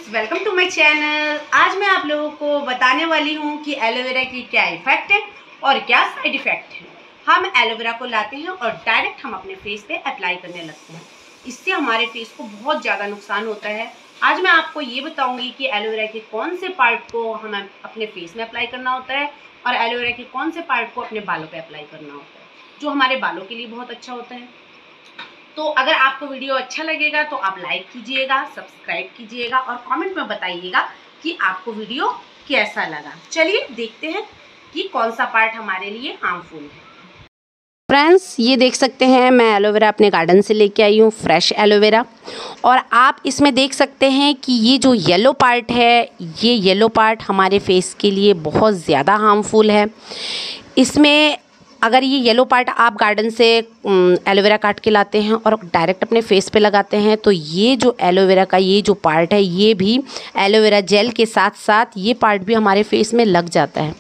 Friends, welcome to my channel. आज मैं आप लोगों को बताने वाली हूँ कि एलोवेरा की क्या इफ़ेक्ट है और क्या साइड इफ़ेक्ट है। हम एलोवेरा को लाते हैं और डायरेक्ट हम अपने फेस पे अप्लाई करने लगते हैं। इससे हमारे फेस को बहुत ज़्यादा नुकसान होता है। आज मैं आपको ये बताऊँगी कि एलोवेरा के कौन से पार्ट को हमें अपने फेस में अप्लाई करना होता है और एलोवेरा के कौन से पार्ट को अपने बालों पर अप्लाई करना होता है, जो हमारे बालों के लिए बहुत अच्छा होता है। तो अगर आपको वीडियो अच्छा लगेगा तो आप लाइक कीजिएगा, सब्सक्राइब कीजिएगा और कमेंट में बताइएगा कि आपको वीडियो कैसा लगा। चलिए देखते हैं कि कौन सा पार्ट हमारे लिए हार्मफुल है। फ्रेंड्स, ये देख सकते हैं मैं एलोवेरा अपने गार्डन से लेके आई हूँ, फ्रेश एलोवेरा। और आप इसमें देख सकते हैं कि ये जो येलो पार्ट है, ये येलो पार्ट हमारे फेस के लिए बहुत ज़्यादा हार्मफुल है। इसमें अगर ये येलो पार्ट आप गार्डन से एलोवेरा काट के लाते हैं और डायरेक्ट अपने फेस पे लगाते हैं, तो ये जो एलोवेरा का ये जो पार्ट है, ये भी एलोवेरा जेल के साथ साथ ये पार्ट भी हमारे फेस में लग जाता है।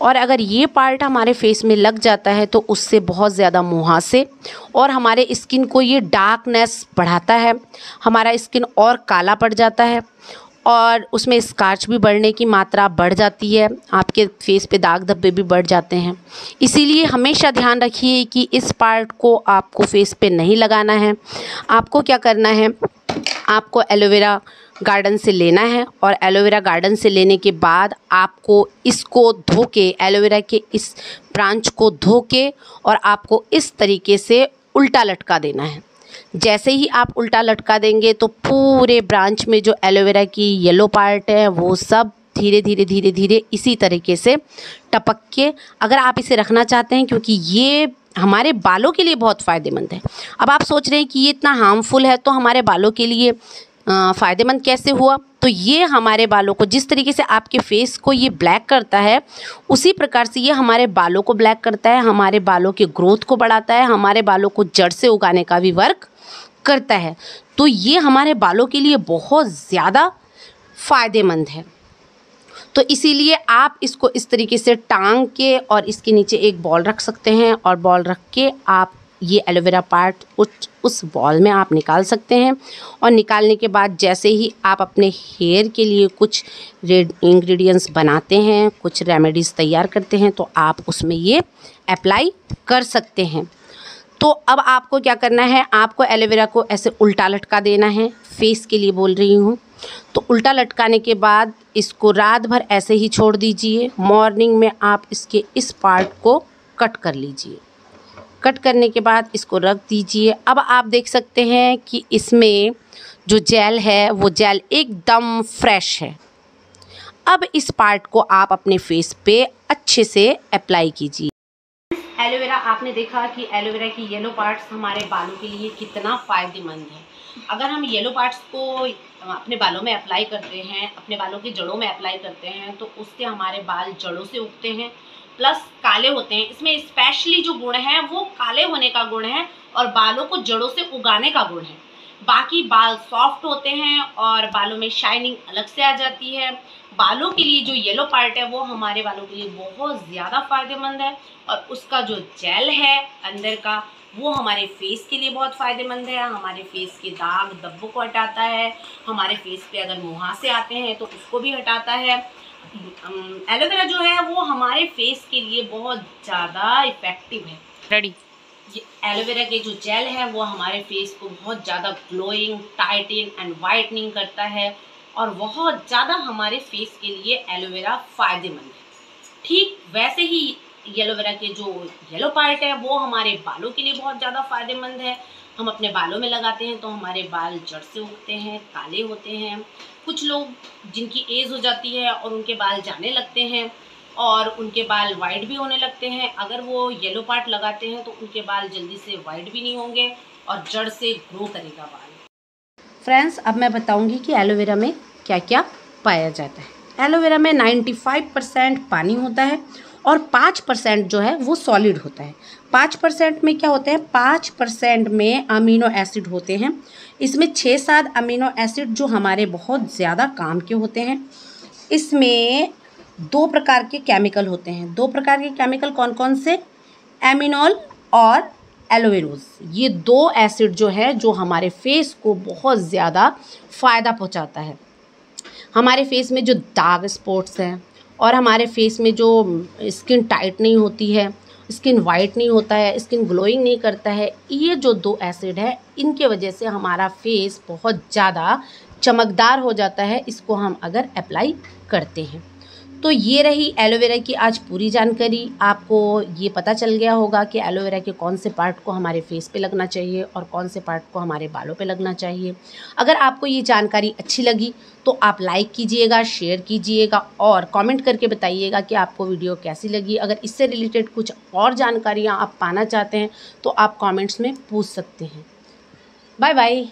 और अगर ये पार्ट हमारे फेस में लग जाता है तो उससे बहुत ज़्यादा मुहासे और हमारे स्किन को ये डार्कनेस बढ़ाता है, हमारा स्किन और काला पड़ जाता है और उसमें स्कार्च भी बढ़ने की मात्रा बढ़ जाती है, आपके फेस पे दाग धब्बे भी बढ़ जाते हैं। इसीलिए हमेशा ध्यान रखिए कि इस पार्ट को आपको फेस पे नहीं लगाना है। आपको क्या करना है, आपको एलोवेरा गार्डन से लेना है और एलोवेरा गार्डन से लेने के बाद आपको इसको धो के, एलोवेरा के इस ब्रांच को धो के और आपको इस तरीके से उल्टा लटका देना है। जैसे ही आप उल्टा लटका देंगे तो पूरे ब्रांच में जो एलोवेरा की येलो पार्ट है वो सब धीरे धीरे इसी तरीके से टपक के, अगर आप इसे रखना चाहते हैं, क्योंकि ये हमारे बालों के लिए बहुत फ़ायदेमंद है। अब आप सोच रहे हैं कि ये इतना हार्मफुल है तो हमारे बालों के लिए फ़ायदेमंद कैसे हुआ? तो ये हमारे बालों को, जिस तरीके से आपके फेस को ये ब्लैक करता है, उसी प्रकार से ये हमारे बालों को ब्लैक करता है, हमारे बालों के ग्रोथ को बढ़ाता है, हमारे बालों को जड़ से उगाने का भी वर्क करता है। तो ये हमारे बालों के लिए बहुत ज़्यादा फ़ायदेमंद है। तो इसीलिए आप इसको इस तरीके से टांग के और इसके नीचे एक बॉल रख सकते हैं और बॉल रख के आप ये एलोवेरा पार्ट उस बॉल में आप निकाल सकते हैं। और निकालने के बाद जैसे ही आप अपने हेयर के लिए कुछ इंग्रेडिएंट्स बनाते हैं, कुछ रेमेडीज़ तैयार करते हैं, तो आप उसमें ये अप्लाई कर सकते हैं। तो अब आपको क्या करना है, आपको एलोवेरा को ऐसे उल्टा लटका देना है, फेस के लिए बोल रही हूँ। तो उल्टा लटकाने के बाद इसको रात भर ऐसे ही छोड़ दीजिए। मॉर्निंग में आप इसके इस पार्ट को कट कर लीजिए। कट करने के बाद इसको रख दीजिए। अब आप देख सकते हैं कि इसमें जो जेल है वो जेल एकदम फ्रेश है। अब इस पार्ट को आप अपने फेस पे अच्छे से अप्लाई कीजिए। एलोवेरा, आपने देखा कि एलोवेरा की येलो पार्ट्स हमारे बालों के लिए कितना फ़ायदेमंद है। अगर हम येलो पार्ट्स को अपने बालों में अप्लाई करते हैं, अपने बालों की जड़ों में अप्लाई करते हैं, तो उससे हमारे बाल जड़ों से उगते हैं प्लस काले होते हैं। इसमें स्पेशली जो गुण है वो काले होने का गुण है और बालों को जड़ों से उगाने का गुण है। बाकी बाल सॉफ्ट होते हैं और बालों में शाइनिंग अलग से आ जाती है। बालों के लिए जो येलो पार्ट है वो हमारे बालों के लिए बहुत ज़्यादा फ़ायदेमंद है और उसका जो जेल है अंदर का, वो हमारे फेस के लिए बहुत फ़ायदेमंद है। हमारे फेस के दाग धब्बों को हटाता है, हमारे फेस पे अगर मुहासे आते हैं तो उसको भी हटाता है। एलोवेरा जो है वो हमारे फेस के लिए बहुत ज़्यादा इफ़ेक्टिव है। रेडी। ये एलोवेरा के जो जेल है वो हमारे फेस को बहुत ज़्यादा ग्लोइंग, टाइटन एंड वाइटनिंग करता है और बहुत ज़्यादा हमारे फेस के लिए एलोवेरा फ़ायदेमंद है। ठीक वैसे ही एलोवेरा के जो येलो पार्ट है वो हमारे बालों के लिए बहुत ज़्यादा फ़ायदेमंद है। हम अपने बालों में लगाते हैं तो हमारे बाल जड़ से उगते हैं, काले होते हैं। कुछ लोग जिनकी एज हो जाती है और उनके बाल जाने लगते हैं और उनके बाल वाइट भी होने लगते हैं, अगर वो येलो पार्ट लगाते हैं तो उनके बाल जल्दी से वाइट भी नहीं होंगे और जड़ से ग्रो करेगा बाल। फ्रेंड्स, अब मैं बताऊंगी कि एलोवेरा में क्या क्या पाया जाता है। एलोवेरा में 95% पानी होता है और 5% जो है वो सॉलिड होता है। 5% में क्या होता है, 5% में अमीनो एसिड होते हैं। इसमें 6-7 अमीनो एसिड जो हमारे बहुत ज़्यादा काम के होते हैं। इसमें 2 प्रकार के केमिकल होते हैं। 2 प्रकार के केमिकल कौन कौन से? एमिनॉल और एलोवेरोज। ये 2 एसिड जो है जो हमारे फेस को बहुत ज़्यादा फ़ायदा पहुंचाता है। हमारे फेस में जो डार्क स्पॉट्स हैं और हमारे फेस में जो स्किन टाइट नहीं होती है, स्किन वाइट नहीं होता है, स्किन ग्लोइंग नहीं करता है, ये जो 2 एसिड है इनके वजह से हमारा फेस बहुत ज़्यादा चमकदार हो जाता है, इसको हम अगर अप्लाई करते हैं। तो ये रही एलोवेरा की आज पूरी जानकारी। आपको ये पता चल गया होगा कि एलोवेरा के कौन से पार्ट को हमारे फेस पे लगना चाहिए और कौन से पार्ट को हमारे बालों पे लगना चाहिए। अगर आपको ये जानकारी अच्छी लगी तो आप लाइक कीजिएगा, शेयर कीजिएगा और कमेंट करके बताइएगा कि आपको वीडियो कैसी लगी। अगर इससे रिलेटेड कुछ और जानकारियाँ आप पाना चाहते हैं तो आप कमेंट्स में पूछ सकते हैं। Bye bye.